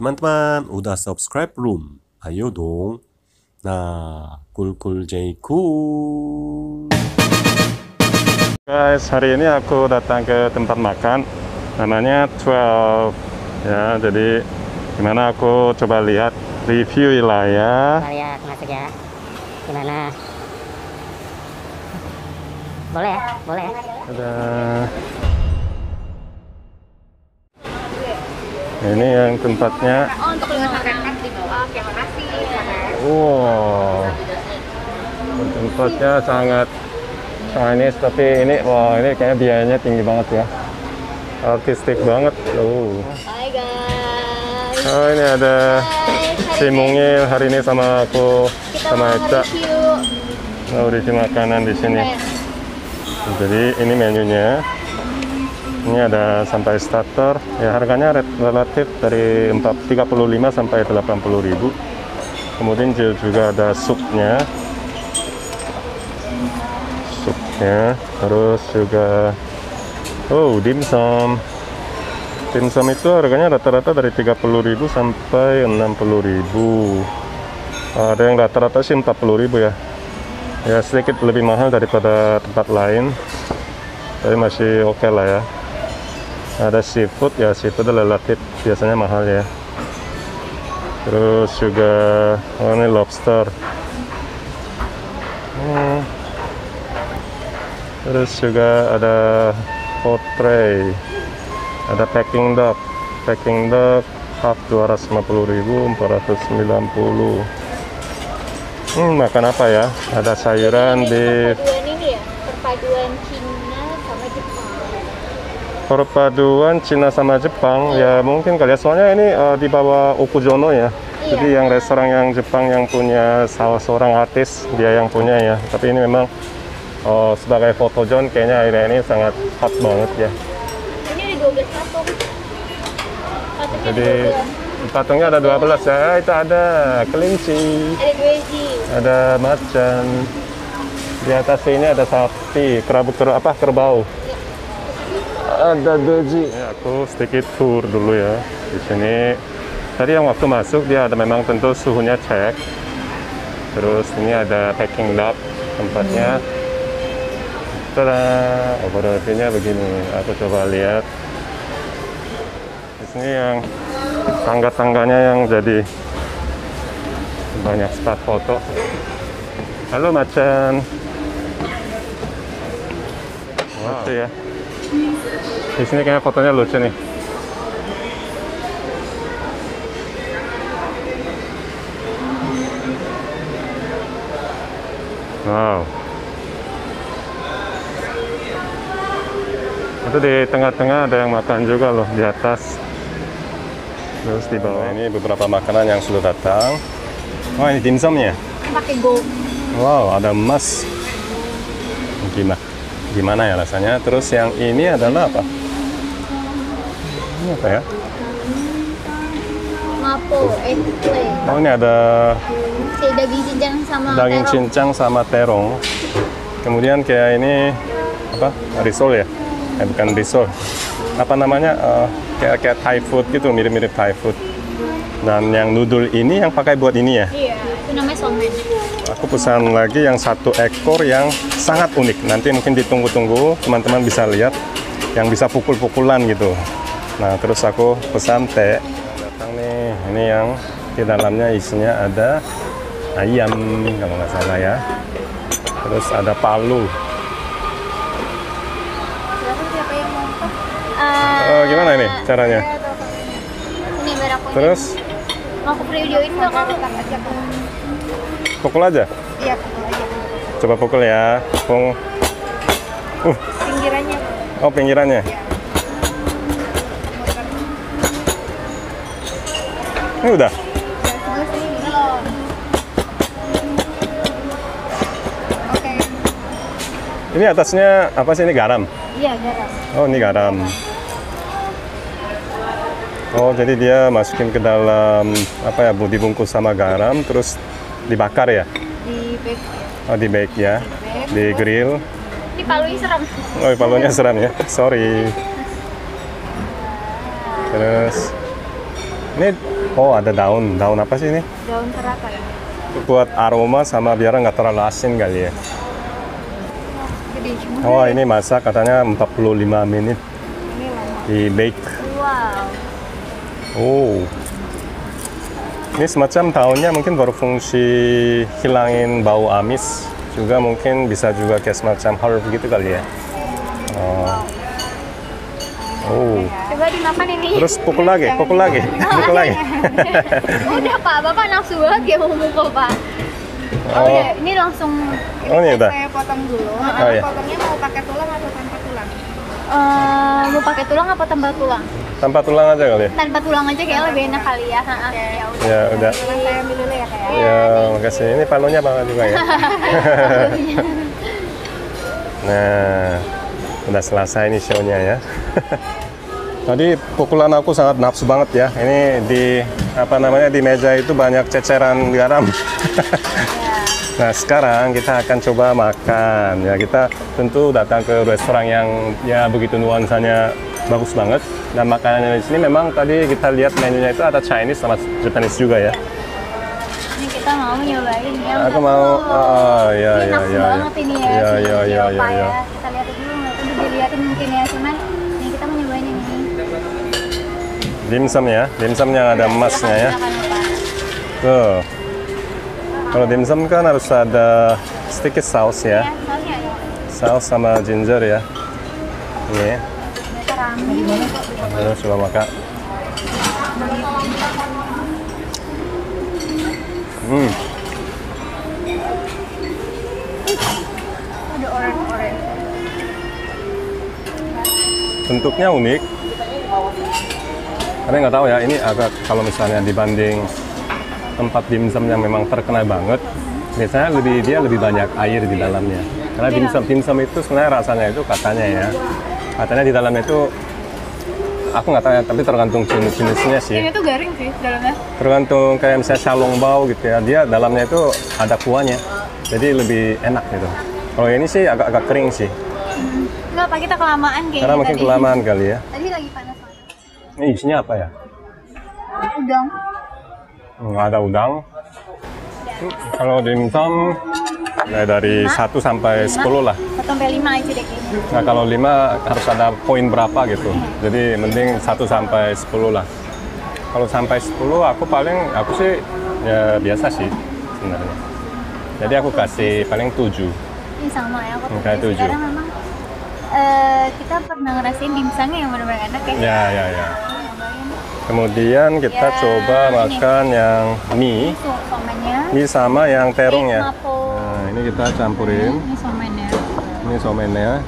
Teman-teman, udah subscribe belum? Ayo dong. Nah, cool J cool. Guys, hari ini aku datang ke tempat makan namanya 12 ya. Jadi gimana, aku coba lihat review lah ya. Kita lihat masuk ya. Gimana? Boleh ya? Boleh ya? Ada. Ini yang tempatnya. Oh, untuk 5 makan di bawah. Terima kasih. Wow. Tempatnya sangat Chinese, tapi ini wah, ini kayaknya biayanya tinggi banget ya. Artistik banget. Hai guys. Oh, ini ada si Mungil hari ini sama aku Kita sama mau Eca. review. Mau review makanan di sini. Jadi ini menunya. Ini ada sampai starter. Ya, harganya relatif dari 35 sampai 80.000. Kemudian juga ada supnya. Terus juga dimsum. Dimsum itu harganya rata-rata dari 30.000 sampai 60.000. Ada yang rata-rata sih 40.000 ya. Ya sedikit lebih mahal daripada tempat lain, tapi masih oke lah ya. Ada seafood ya, seafood relatif biasanya mahal ya. Terus juga ini lobster. Terus juga ada hot tray, ada packing duck half 250.000, 490. Makan apa ya? Ada sayuran di Perpaduan ini ya, perpaduan Cina sama Jepang. perpaduan Cina sama Jepang ya, mungkin kali ya, soalnya ini di bawah Okujono ya. Jadi yang restoran yang Jepang yang punya salah seorang artis, dia yang punya ya. Tapi ini memang sebagai fotojon kayaknya area ini sangat hot banget ya. Ini ada 12 patung. Patungnya Jadi 12. patungnya ada 12 ya. Itu ada kelinci, Ada 2G. ada macan. Di atas ini ada sapi, kerbau. Ada doji. Ya, aku sedikit tour dulu ya di sini. Tadi yang waktu masuk dia ada memang tentu suhunya cek. Terus ini ada packing lab tempatnya. Tada, overall-nya begini. Aku coba lihat. Di sini yang tangga-tangganya yang jadi banyak spot foto. Halo macan. Wow. Lucu ya. Di sini kayaknya fotonya lucu nih. Wow. Itu di tengah-tengah ada yang makan juga loh, di atas. Terus di bawah ini beberapa makanan yang sudah datang. Oh, ini dimsumnya. Pakai gold. Wow, ada emas. Gimana ya rasanya? Terus yang ini adalah apa? Ini apa ya? Mapo, eggplant. Oh, ini ada Daging cincang sama daging terong. cincang sama terong. Kemudian kayak ini apa? Risol ya? Bukan risol. Apa namanya? Kayak Thai food gitu, mirip-mirip Thai food. Dan yang noodle ini yang pakai buat ini ya? Iya, itu namanya somen. Aku pesan lagi yang 1 ekor yang sangat unik. Nanti mungkin ditunggu-tunggu, teman-teman bisa lihat yang bisa pukul-pukulan gitu. Nah, terus aku pesan teh. Datang nih, ini yang di dalamnya isinya ada ayam kalau nggak salah ya. Terus ada palu. Siapa yang mau? Gimana ini caranya? Ini biar aku. Terus Mau aku videoin nggak kamu? pukul aja. Iya, pukul aja. Coba pukul ya. Pung. Pinggirannya. Oh, pinggirannya. Ini udah. Sebelah sini belum. Oke. Ini atasnya apa sih, ini garam? Iya, garam. Oh, ini garam. Oh, jadi dia masukin ke dalam apa ya, dibungkus sama garam terus dibakar ya? Di bake. Oh, di bake ya. Di grill. Ini palunya serem. Oh, palunya seram ya. Sorry. Terus ini Oh, ada daun. Daun apa sih ini? Daun teraka ya. Buat aroma sama biar nggak terlalu asin kali ya. Gede cuma. Oh, ini masak katanya 45 menit Ini lama. di bake. Wow. Oh. Ini semacam daunnya mungkin berfungsi hilangin bau amis. Juga mungkin bisa juga kayak semacam herb gitu kali ya. Oh. Oh. Coba dimakan ini. Terus pukul lagi, pukul lagi, pukul lagi. Udah Pak, Bapak nafsu banget ya mau mukul Pak. Oh, udah, ini langsung Oh, ini udah. Saya potong dulu. Oh, iya. Potongnya mau pakai tulang atau tanpa tulang? Mau pakai tulang apa tambah tulang? Tanpa tulang aja kali ya? Tanpa tulang aja kayak lebih enak kali ya. Ya udah. Ya udah. Tulang saya ambil dulu ya kayak. Ya, makasih. Ini palonya banget juga ya. Nah, udah selesai nih show-nya ya. Tadi pukulan aku sangat nafsu banget ya. Ini di apa namanya di meja itu banyak ceceran garam. Nah, sekarang kita akan coba makan. Ya, kita tentu datang ke restoran yang ya begitu nuansanya bagus banget. Dan makanannya di sini memang tadi kita lihat menunya itu ada Chinese sama Japanese juga ya. Ini kita mau nyobain yang Aku mau, ya, ini ya, nafsu ya, banget ya. ini ya. Ya, si ya, ya, Eropa ya, ya. Kita lihat dulu, nggak tahu dilihatin mungkin ya. Cuman ini kita mau nyobain yang ini. Dimsum ya, dimsum yang ada emasnya ya. Silakan, Pak. Tuh. Kalau dimsum kan harus ada sedikit saus ya. Ya, sausnya ada. Saus sama ginger ya. Ini. Kita ramen. Ayo coba makan. Ada oren-oren. Bentuknya unik. Karena nggak tahu ya, ini agak kalau misalnya dibanding tempat dimsum yang memang terkenal banget, biasanya dia lebih banyak air di dalamnya. Karena dimsum itu sebenarnya rasanya itu katanya di dalamnya itu aku nggak tahu ya, tapi tergantung jenisnya sih. Ini tuh garing sih dalamnya. Tergantung kayak misalnya xiaolongbao gitu ya, dia dalamnya itu ada kuahnya, jadi lebih enak gitu. Kalau ini sih agak kering sih, Enggak, Pak, kita kelamaan kayaknya karena mungkin tadi. kelamaan kali ya. Tadi lagi panas-panas. Ini isinya apa ya? Udang. Nggak ada udang. Kalau dimsum ya dari 1 sampai 10 lah. 1 sampai 5 aja deh kayaknya. Nah kalau 5 harus ada poin berapa gitu. Jadi mending 1 sampai 10 lah. Kalau sampai 10 aku sih ya biasa sih sebenarnya. Jadi aku kasih paling 7. Ini sama ya, aku Kayak tuh 7. sekarang memang kita pernah ngerasain dimsumnya yang benar-benar enak ya. Ya. Kemudian kita Ya, coba ini. makan yang mie. Ini somennya. Mie sama yang terong ya. Mapo. Nah ini kita campurin. Ini somennya. Ini somennya.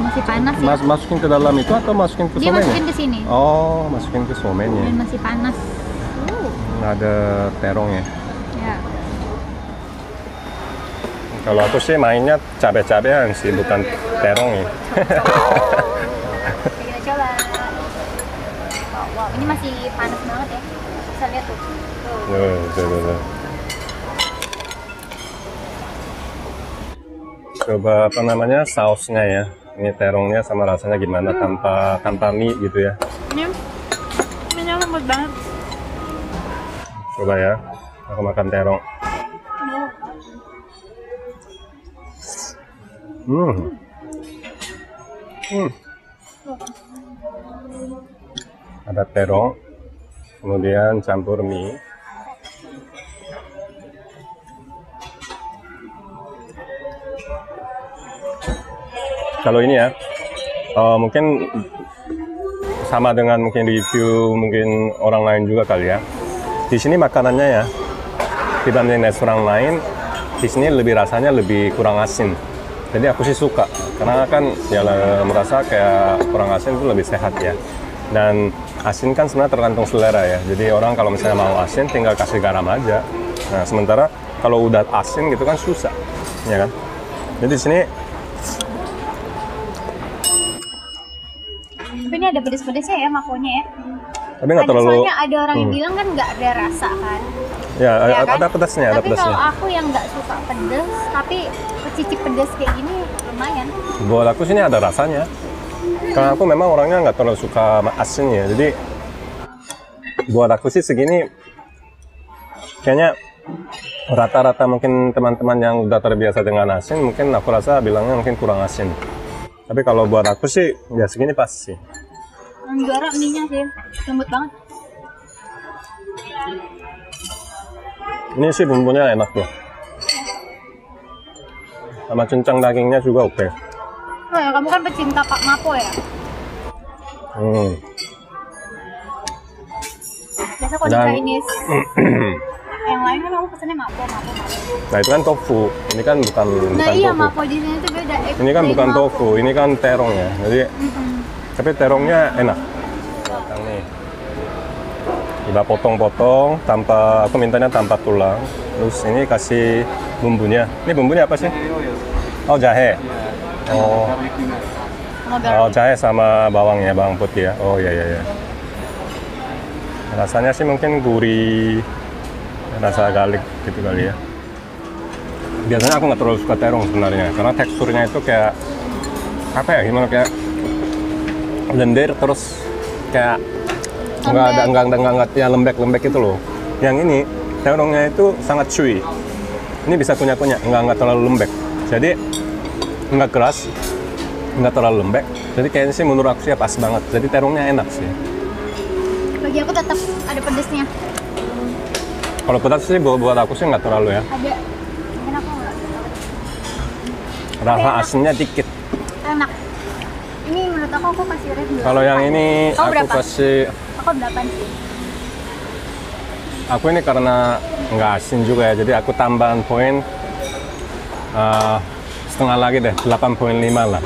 Masih panas ya. Masukin ke dalam itu atau masukin ke Dia somennya? masukin ke sini. Oh, masukin ke somennya. Dan masih panas. Ada terongnya. Ya. Kalau aku sih mainnya cabai-cabean sih, bukan terong ya. Kita coba. Wow, ini masih panas banget ya. Bisa lihat tuh. Tuh. Coba apa namanya sausnya ya. Ini terongnya sama rasanya gimana tanpa mie gitu ya. Ini lembut banget. Coba ya. Aku makan terong. Ada terong, kemudian campur mie. Kalau ini ya, mungkin sama dengan mungkin review mungkin orang lain juga kali ya. Di sini makanannya ya, dibanding restoran lain, di sini rasanya lebih kurang asin. Jadi aku sih suka, karena kan ya merasa kayak kurang asin itu lebih sehat ya. Dan asin kan sebenarnya tergantung selera ya. Jadi orang kalau misalnya mau asin tinggal kasih garam aja. Nah sementara kalau udah asin gitu kan susah, ya kan? Jadi di sini Tapi ini ada pedes-pedesnya ya makonya ya. tapi nggak terlalu. Soalnya ada orang yang bilang kan nggak ada rasa kan. Ya, Ya kan? ada pedasnya, ada Tapi pedasnya. kalau aku yang nggak suka pedes, tapi cicip pedes kayak gini lumayan. Buat aku sini ada rasanya. Karena aku memang orangnya nggak terlalu suka asin ya. Jadi buat aku sih segini kayaknya rata-rata mungkin teman-teman yang udah terbiasa dengan asin mungkin aku rasa bilangnya mungkin kurang asin. Tapi kalau buat aku sih ya segini pas sih. Yang juara mie-nya sih, lembut banget. Ini sih bumbunya enak tuh. Sama cincang dagingnya juga oke. Oh ya, kamu kan pecinta Pak Mapo ya? Biasa kalau di Dan- Chinese yang lain kan kamu pesennya Mapo. Nah itu kan tofu. Ini kan bukan Nah iya, tofu. Mapo di sini tuh beda. Ini kan Plain bukan Mapo. tofu, ini kan terong ya. Jadi tapi terongnya enak. Matang nih. Kita potong-potong tanpa, aku mintanya tanpa tulang. Terus ini kasih bumbunya. Ini bumbunya apa sih? Oh jahe. Oh, Sama garlic. oh jahe sama bawang ya, bawang putih ya. Oh iya iya iya. Rasanya sih mungkin gurih, rasa garlic gitu kali ya. Biasanya aku nggak terlalu suka terong sebenarnya, karena teksturnya itu kayak apa ya, gimana kayak lendir terus kayak nggak ya lembek itu loh. Yang ini terongnya itu sangat chewy. Ini bisa kunyah-kunyah, nggak terlalu lembek. Jadi nggak keras, nggak terlalu lembek. Jadi kayaknya sih menurut aku sih pas banget. Jadi terongnya enak sih. Bagi aku tetap ada pedesnya. Kalau pedas sih buat aku sih nggak terlalu ya. Ada. Mungkin aku nggak. Rasa asinnya dikit. Enak. Ini menurut aku kasih rate 8. Kalau yang ini Kamu aku berapa? kasih, Aku 8 sih. aku ini karena nggak asin juga ya, jadi aku tambahan poin setengah lagi deh, 8,5 lah.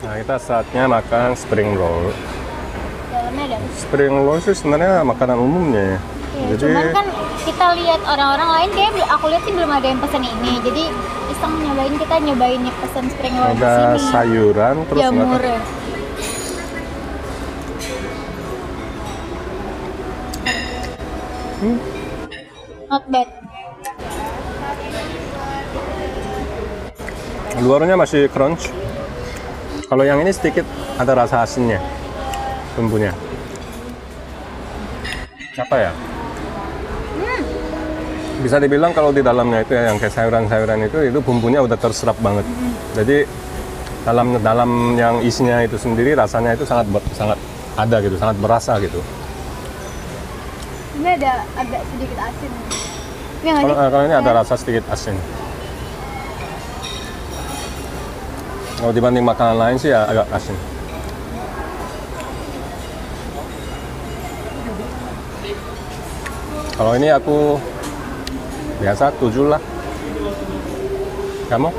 Nah kita saatnya makan spring roll. Dalamnya ada. Spring roll sih sebenarnya makanan umumnya ya. Ya, Jadi cuman kan kita lihat orang-orang lain kayak aku lihat sih belum ada yang pesen ini. Jadi iseng nyobain, kita nyobain nih pesen spring roll di ada sini. sayuran terus Jamur. makan. Not bad. Luarnya masih crunch. Kalau yang ini sedikit ada rasa asinnya, bumbunya. Apa ya? Bisa dibilang kalau di dalamnya itu ya, yang kayak sayuran-sayuran itu bumbunya udah terserap banget. Jadi dalam yang isinya itu sendiri rasanya itu sangat ada gitu, sangat berasa gitu. Ini ada agak sedikit asin. Ini nggak sih? Kalau ini ada rasa sedikit asin. Kalau dibanding makanan lain sih ya agak asin. Kalau ini aku biasa 7 lah. Kamu?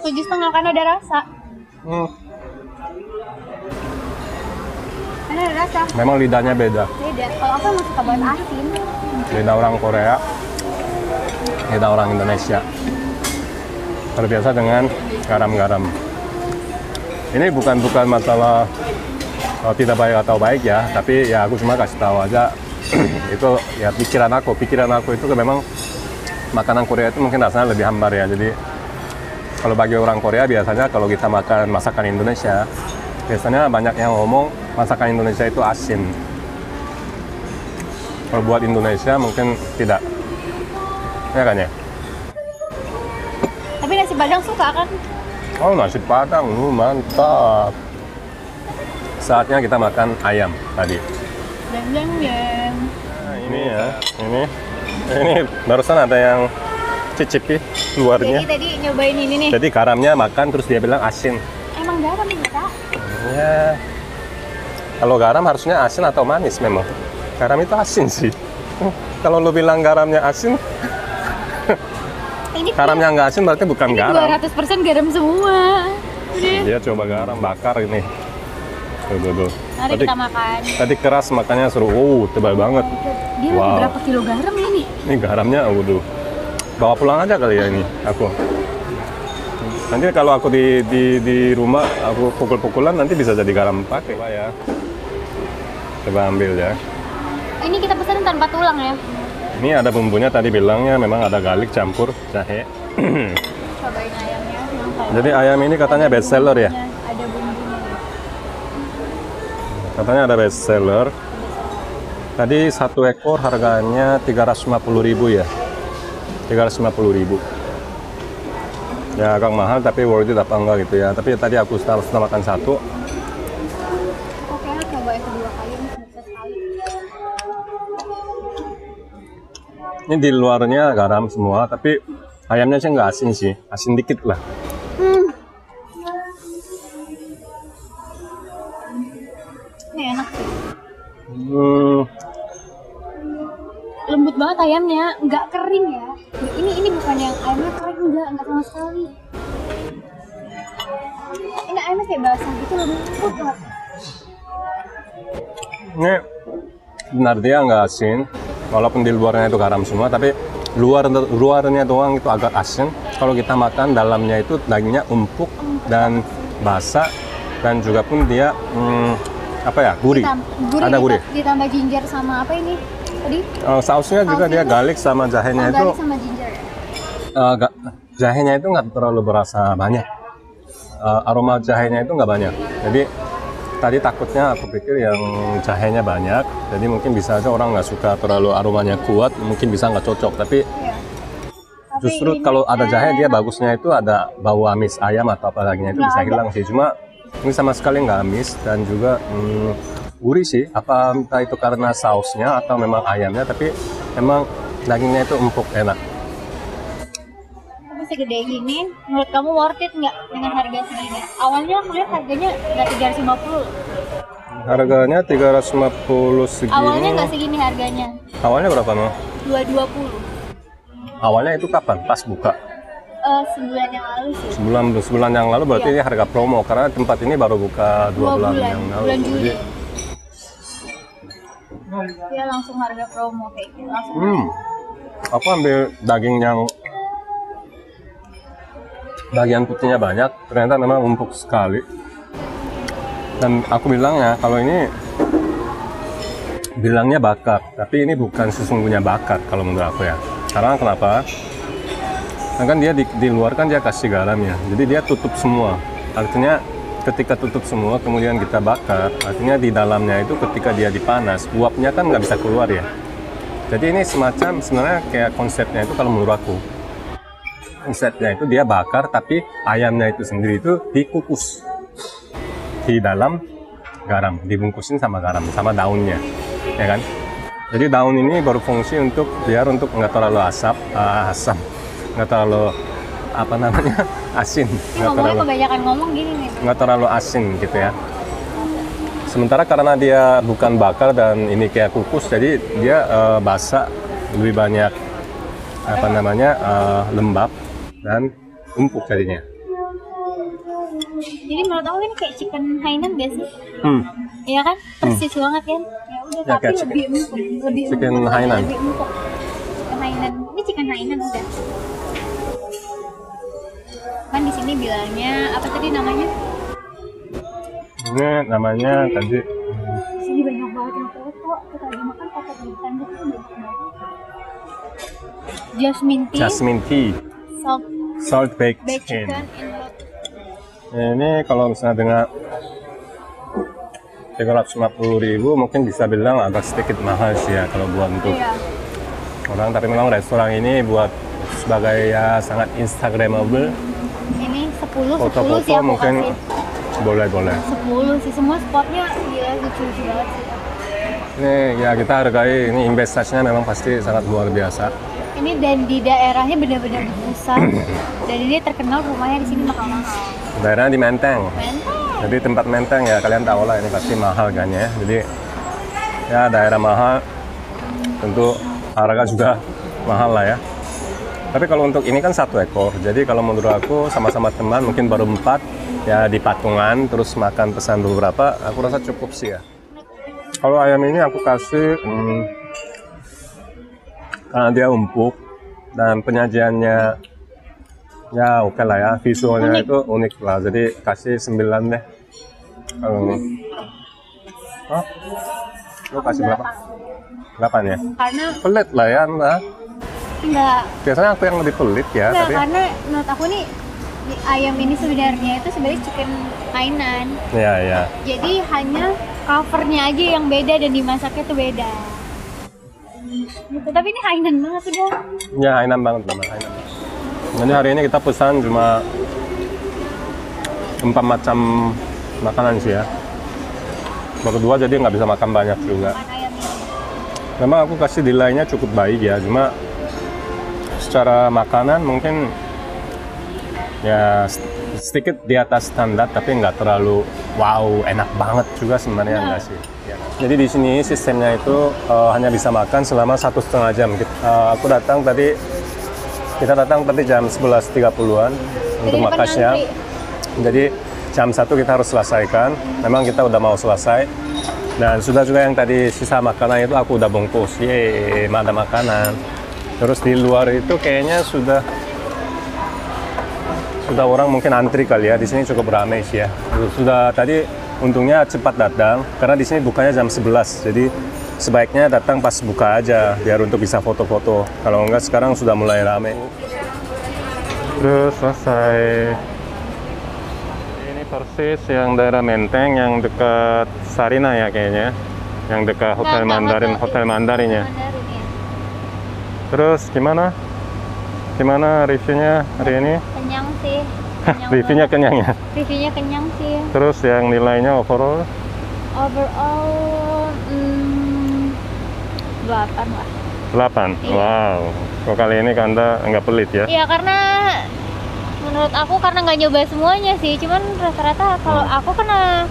7,5 kan ada rasa. Kan ada rasa. Memang lidahnya beda. Beda. Kalau aku emang suka banget asin. Lidah orang Korea, lidah orang Indonesia. Terbiasa dengan garam-garam. Ini bukan masalah tidak baik atau baik ya, tapi ya aku cuma kasih tahu aja. Itu ya pikiran aku itu memang makanan Korea itu mungkin rasanya lebih hambar ya. Jadi kalau bagi orang Korea biasanya kalau kita makan masakan Indonesia, biasanya banyak yang ngomong masakan Indonesia itu asin. Kalau buat Indonesia mungkin tidak, ya kan ya? Tapi nasi Padang suka kan? Oh nasi Padang, mantap. Saatnya kita makan ayam tadi. Jeng. Nah, ini ya, ini barusan ada yang cicipi luarnya. Jadi tadi nyobain ini nih. Jadi garamnya makan terus dia bilang asin. Emang garam ya kak? Ya, kalau garam harusnya asin atau manis memang. Garam itu asin sih. Kalau lu bilang garamnya asin, Ini garamnya nggak asin berarti bukan garam. 200% garam semua. Udah. Dia coba garam bakar ini. Tuh. Mari kita makan. Tadi keras makannya seru. Tebal banget. Dia Wow. berapa kilo garam ini? Ini garamnya, waduh. Bawa pulang aja kali ya ini aku. Nanti kalau aku di rumah aku pukul-pukulan nanti bisa jadi garam pakai. Coba ya. Coba ambil ya. Ini kita pesan tanpa tulang ya. Ini ada bumbunya tadi bilangnya memang ada garlic campur jahe. Cobain ayamnya. Jadi ayam ini katanya best seller ya. Ada bumbunya. Katanya ada best seller. Tadi satu ekor harganya 350.000 ya. 350.000. Ya agak mahal tapi worth it apa enggak gitu ya. Tapi tadi aku harus makan satu. Oke, coba yang kedua kali ini bisa sekali. Ini di luarnya garam semua, tapi ayamnya sih nggak asin sih. Asin dikit lah. Ini enak sih. Lembut banget ayamnya, nggak kering ya. Ini bukan yang ayamnya kering, nggak sama sekali. Ini ayamnya kayak basah gitu, lembut banget. Ini benar dia nggak asin, walaupun di luarnya itu garam semua, tapi luarnya doang itu agak asin. Kalau kita makan dalamnya itu dagingnya empuk dan basah, dan juga pun dia apa ya, gurih. Ada gurih. Ditambah ginger sama apa ini tadi? Sausnya juga dia garlic sama jahenya itu. Garlic sama ginger ya? Jahenya itu nggak terlalu berasa banyak. Aroma jahenya itu nggak banyak. Jadi tadi takutnya aku pikir yang jahenya banyak, jadi mungkin bisa aja orang nggak suka terlalu aromanya kuat, mungkin bisa nggak cocok. Tapi justru kalau ada jahe dia bagusnya itu ada bau amis ayam atau apa lagi itu bisa hilang sih. Cuma ini sama sekali nggak amis dan juga gurih sih. Apa entah itu karena sausnya atau memang ayamnya, tapi memang dagingnya itu empuk, enak. Tapi segede gini, menurut kamu worth it nggak dengan harga segini? Awalnya aku lihat harganya nggak 350. Harganya 350 segini. Awalnya nggak segini harganya. Awalnya berapa no? 220. Awalnya itu kapan? Pas buka? Sebulan yang lalu sih. Sebulan yang lalu berarti ini harga promo, karena tempat ini baru buka 2 bulan yang lalu. Bulan Juli. Jadi, dia langsung harga promo kayak gitu. Langsung. aku ambil daging yang bagian putihnya banyak, ternyata memang empuk sekali. Dan aku bilangnya kalau ini bilangnya bakar, tapi ini bukan sesungguhnya bakar kalau menurut aku ya. Karena kenapa? Nah, kan dia di luar kan dia kasih garam ya, jadi dia tutup semua. Artinya ketika tutup semua kemudian kita bakar, artinya di dalamnya itu ketika dia dipanas, uapnya kan nggak bisa keluar ya. Jadi ini semacam sebenarnya kayak konsepnya itu kalau menurut aku, konsepnya itu dia bakar tapi ayamnya itu sendiri itu dikukus di dalam garam, dibungkusin sama garam sama daunnya, ya kan? Jadi daun ini berfungsi untuk biar untuk nggak terlalu asam, nggak terlalu apa namanya asin, Ngomongnya kebanyakan ngomong gini nih. nggak terlalu asin gitu ya. Sementara karena dia bukan bakar dan ini kayak kukus, jadi dia basah, lebih banyak apa namanya lembab dan empuk jadinya. Jadi menurut aku ini kayak chicken Hainan gak sih? Iya kan? Persis banget kan? Ya udah, Ya, tapi kayak lebih empuk, lebih chicken empuk, Hainan. lebih empuk. Chicken Hainan. Ini chicken Hainan udah. Kan di sini bilangnya apa tadi namanya? Ini namanya tadi Di sini banyak banget yang foto. Kita lagi makan foto di tanda itu banyak banget. Jasmine tea, salt baked baked chicken. chicken in hot. Ini kalau misalnya dengan 350.000 mungkin bisa bilang agak sedikit mahal sih ya kalau buat untuk Iya. orang, tapi memang restoran ini buat sebagai ya sangat instagramable, Ini 10 sih foto-foto aku mungkin kasih. boleh 10 sih, semua spotnya gila lucu-lucu banget sih. ini ya kita hargai. Ini investasinya memang pasti sangat luar biasa. Ini dan di daerahnya benar-benar di pusat dan ini terkenal rumahnya di sini mahal-mahal. Daerahnya di Menteng, Menteng. jadi tempat Menteng ya kalian tahu lah ini pasti mahal kan ya. Jadi ya daerah mahal, tentu harga juga mahal lah ya. Tapi kalau untuk ini kan satu ekor, jadi kalau menurut aku sama-sama teman mungkin baru 4 ya di patungan terus makan pesan beberapa, aku rasa cukup sih ya. Kalau ayam ini aku kasih karena dia empuk dan penyajiannya ya oke lah ya, visualnya itu unik lah, jadi kasih 9 deh kalau ini. Oh, lu kasih berapa? 8 ya? Karena Pelit lah ya, nah. enggak, Biasanya aku yang lebih pelit ya, tapi karena menurut aku nih ayam ini sebenarnya itu sebenarnya chicken Hainan. ya ya. Jadi hanya covernya aja yang beda dan dimasaknya tuh beda. Gitu. Tapi ini Hainan banget udah. Ya, Hainan banget, memang Hainan. Jadi hari ini kita pesan cuma 4 macam makanan sih ya. Baru 2 jadi nggak bisa makan banyak juga. Makan ayam ini. Memang aku kasih nilainya cukup baik ya, cuma secara makanan mungkin ya sedikit di atas standar, tapi nggak terlalu wow enak banget juga sebenarnya enggak sih. Ya. Jadi di sini sistemnya itu hanya bisa makan selama 1,5 jam. Kita datang tadi jam 11.30-an untuk makan siang. Jadi jam 1 kita harus selesaikan. Memang kita udah mau selesai. Dan sudah juga yang tadi sisa makanan itu aku udah bungkus. Yeay, ada makanan. Terus di luar itu kayaknya sudah orang mungkin antri kali ya. Di sini cukup ramai sih ya. Sudah tadi untungnya cepat datang karena di sini bukanya jam 11. Jadi sebaiknya datang pas buka aja biar untuk bisa foto-foto. Kalau enggak sekarang sudah mulai ramai. Terus selesai. Ini persis yang daerah Menteng yang dekat Sarina ya kayaknya. Yang dekat Hotel Mandarin, Hotel Mandarinnya. Mandarin ya. Terus gimana? Gimana reviewnya hari ini? Kenyang sih. Reviewnya kenyang ya? Reviewnya kenyang sih. Terus yang nilainya overall? Overall 8 lah. 8? Iya. Wow. Kok kali ini Kanda nggak pelit ya? Iya karena menurut aku karena nggak nyoba semuanya sih. Cuman rata-rata kalau aku kena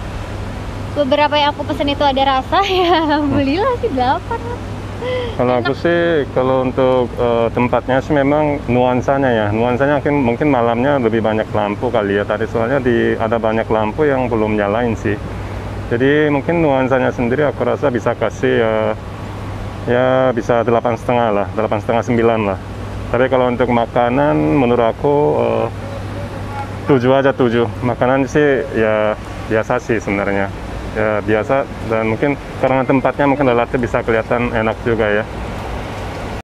beberapa yang aku pesen itu ada rasa ya belilah sih 8 lah. Kalau aku sih, kalau untuk tempatnya sih memang nuansanya ya. Nuansanya mungkin malamnya lebih banyak lampu kali ya. Tadi soalnya ada banyak lampu yang belum nyalain sih. Jadi mungkin nuansanya sendiri aku rasa bisa kasih ya bisa 8,5 lah, 8,5 9 lah. Tapi kalau untuk makanan menurut aku 7 aja 7. Makanan sih ya biasa sih sebenarnya. Ya biasa, dan mungkin karena tempatnya mungkin relatif bisa kelihatan enak juga ya.